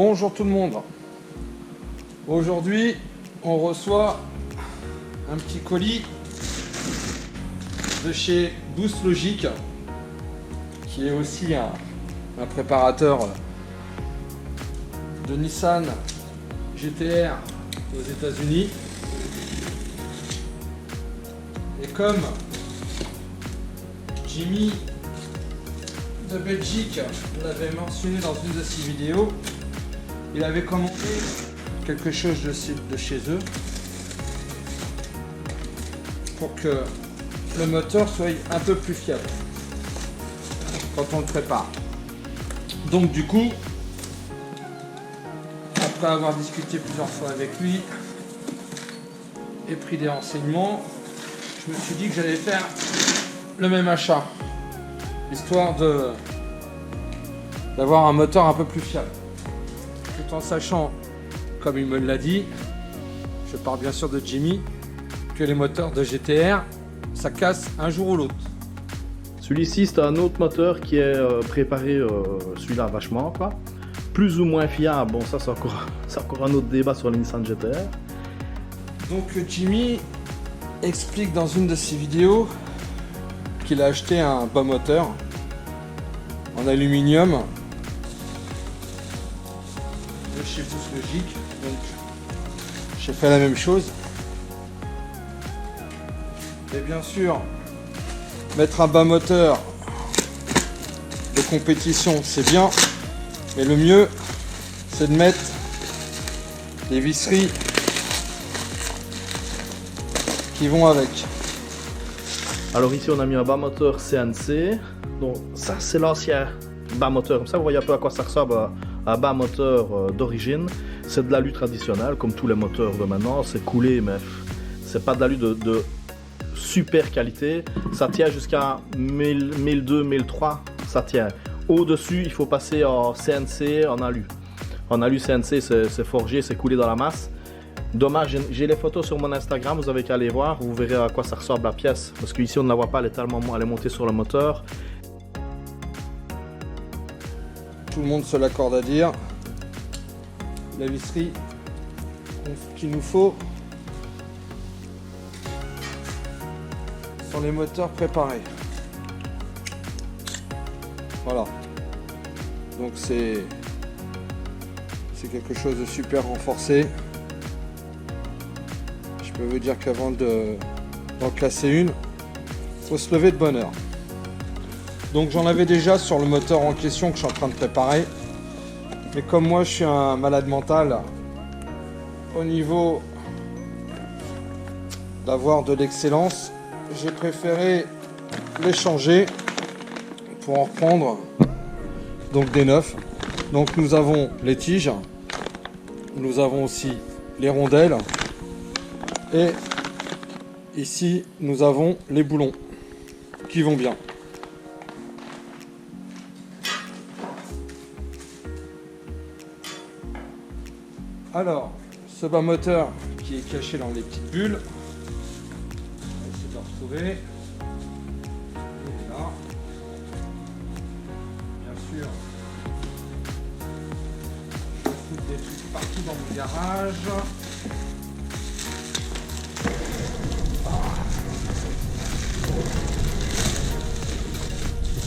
Bonjour tout le monde. Aujourd'hui, on reçoit un petit colis de chez Boost Logic, qui est aussi un préparateur de Nissan GT-R aux États-Unis. Et comme Jimmy de Belgique l'avait mentionné dans une de ses vidéos, il avait commandé quelque chose de chez eux pour que le moteur soit un peu plus fiable quand on le prépare. Donc du coup, après avoir discuté plusieurs fois avec lui et pris des renseignements, je me suis dit que j'allais faire le même achat, histoire d'avoir un moteur un peu plus fiable, tout en sachant, comme il me l'a dit, je parle bien sûr de Jimmy, que les moteurs de GT-R, ça casse un jour ou l'autre. Celui-ci, c'est un autre moteur qui est préparé, celui-là vachement, quoi. Plus ou moins fiable, bon ça c'est encore un autre débat sur la Nissan GT-R. Donc Jimmy explique dans une de ses vidéos qu'il a acheté un bas moteur en aluminium de chez Boost Logic. Donc j'ai fait la même chose. Et bien sûr, mettre un bas moteur de compétition c'est bien, mais le mieux c'est de mettre les visseries qui vont avec. Alors ici on a mis un bas moteur CNC, donc ça c'est l'ancien bas moteur, comme ça vous voyez un peu à quoi ça ressemble à un bas moteur d'origine. C'est de l'alu traditionnel comme tous les moteurs de maintenant, c'est coulé mais c'est pas de l'alu de super qualité, ça tient jusqu'à 1000, 1002, 1003, ça tient. Au-dessus il faut passer en CNC, en alu. En alu CNC c'est forgé, c'est coulé dans la masse. Dommage, j'ai les photos sur mon Instagram, vous avez qu'à aller voir, vous verrez à quoi ça ressemble la pièce. Parce qu'ici on ne la voit pas, elle est montée sur le moteur. Tout le monde se l'accorde à dire, la visserie qu'il nous faut sur les moteurs préparés. Voilà. Donc c'est quelque chose de super renforcé. Je peux vous dire qu'avant d'en classer une, il faut se lever de bonne heure. Donc j'en avais déjà sur le moteur en question que je suis en train de préparer. Mais comme moi je suis un malade mental, au niveau d'avoir de l'excellence, j'ai préféré les changer pour en reprendre donc des neufs. Donc nous avons les tiges, nous avons aussi les rondelles. Et ici, nous avons les boulons qui vont bien. Alors, ce bas moteur qui est caché dans les petites bulles, on va essayer de le retrouver. Il est là. Bien sûr, je fous des trucs partout dans mon garage.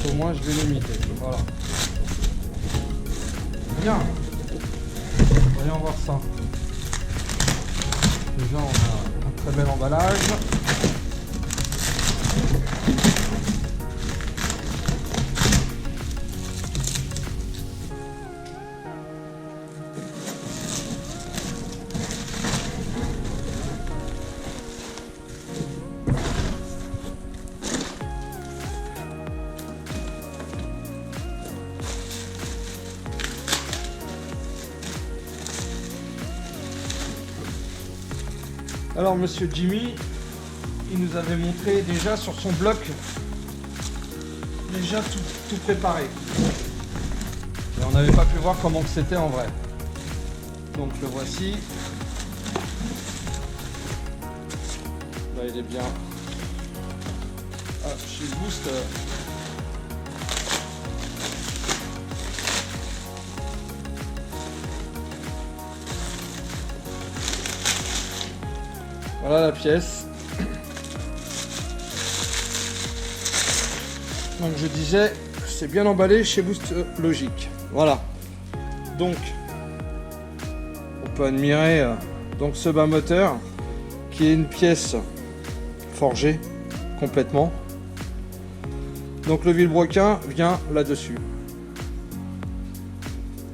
Au moins je vais limiter. Voilà. Bien. Voyons voir ça. Déjà on a un très bel emballage. Alors monsieur Jimmy, il nous avait montré déjà sur son bloc, déjà tout préparé. Et on n'avait pas pu voir comment c'était en vrai. Donc le voici. Là il est bien. Ah, chez Boost. Voilà la pièce. Donc je disais, c'est bien emballé chez Boost Logic. Voilà. Donc, on peut admirer donc ce bas moteur qui est une pièce forgée complètement. Donc le vilebrequin vient là-dessus.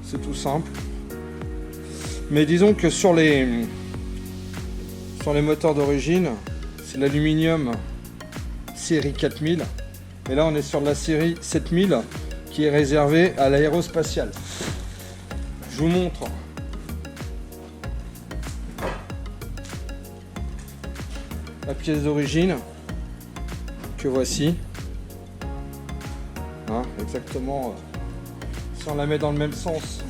C'est tout simple. Mais disons que sur les moteurs d'origine, c'est l'aluminium série 4000. Et là on est sur la série 7000 qui est réservée à l'aérospatiale. Je vous montre. La pièce d'origine que voici. Hein, exactement. Si on la met dans le même sens,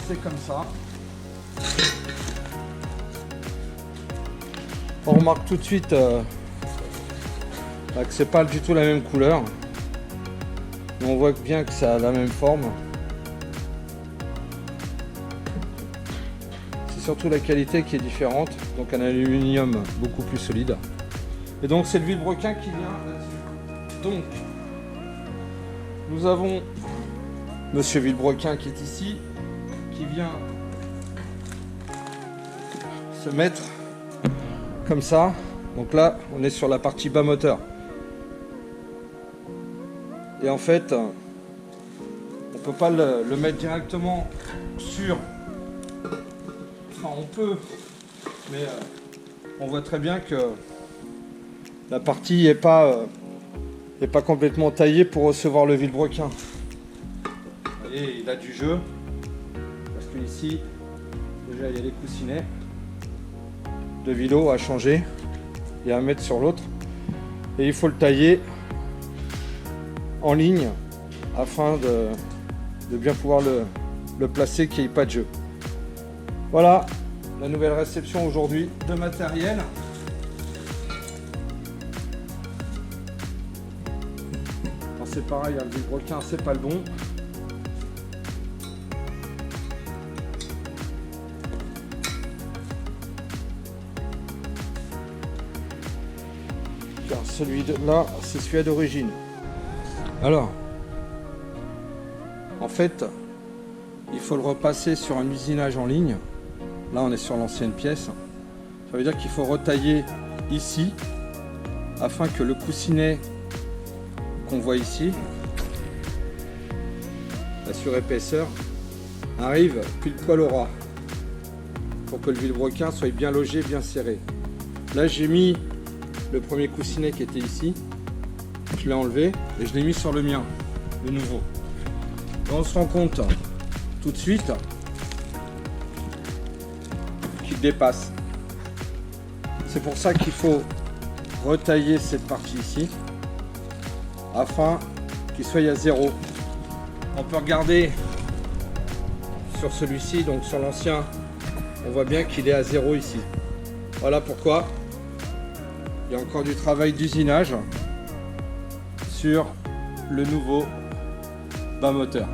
c'est comme ça. On remarque tout de suite que c'est pas du tout la même couleur. Mais on voit bien que ça a la même forme. C'est surtout la qualité qui est différente. Donc un aluminium beaucoup plus solide. Et donc c'est le vilebrequin qui vient là-dessus. Donc nous avons Monsieur Vilebrequin qui est ici, qui vient se mettre comme ça. Donc là on est sur la partie bas moteur. Et en fait on peut pas le mettre directement sur. Enfin on peut, mais on voit très bien que la partie n'est pas complètement taillée pour recevoir le vilebrequin. Vous voyez, il a du jeu. Parce que ici, déjà il y a les coussinets de vélo à changer et à mettre sur l'autre. Et il faut le tailler en ligne afin de bien pouvoir le placer, qu'il n'y ait pas de jeu. Voilà la nouvelle réception aujourd'hui de matériel. C'est pareil, le vilebrequin c'est pas le bon. Car celui-là, c'est celui d'origine. Alors, en fait, il faut le repasser sur un usinage en ligne. Là, on est sur l'ancienne pièce. Ça veut dire qu'il faut retailler ici afin que le coussinet qu'on voit ici, la surépaisseur, arrive pile poil au ras pour que le vilebrequin soit bien logé, bien serré. Là j'ai mis le premier coussinet qui était ici, je l'ai enlevé et je l'ai mis sur le mien, le nouveau. Et on se rend compte tout de suite qu'il dépasse. C'est pour ça qu'il faut retailler cette partie ici afin qu'il soit à 0. On peut regarder sur celui-ci, donc sur l'ancien, on voit bien qu'il est à 0 ici. Voilà pourquoi il y a encore du travail d'usinage sur le nouveau bas moteur.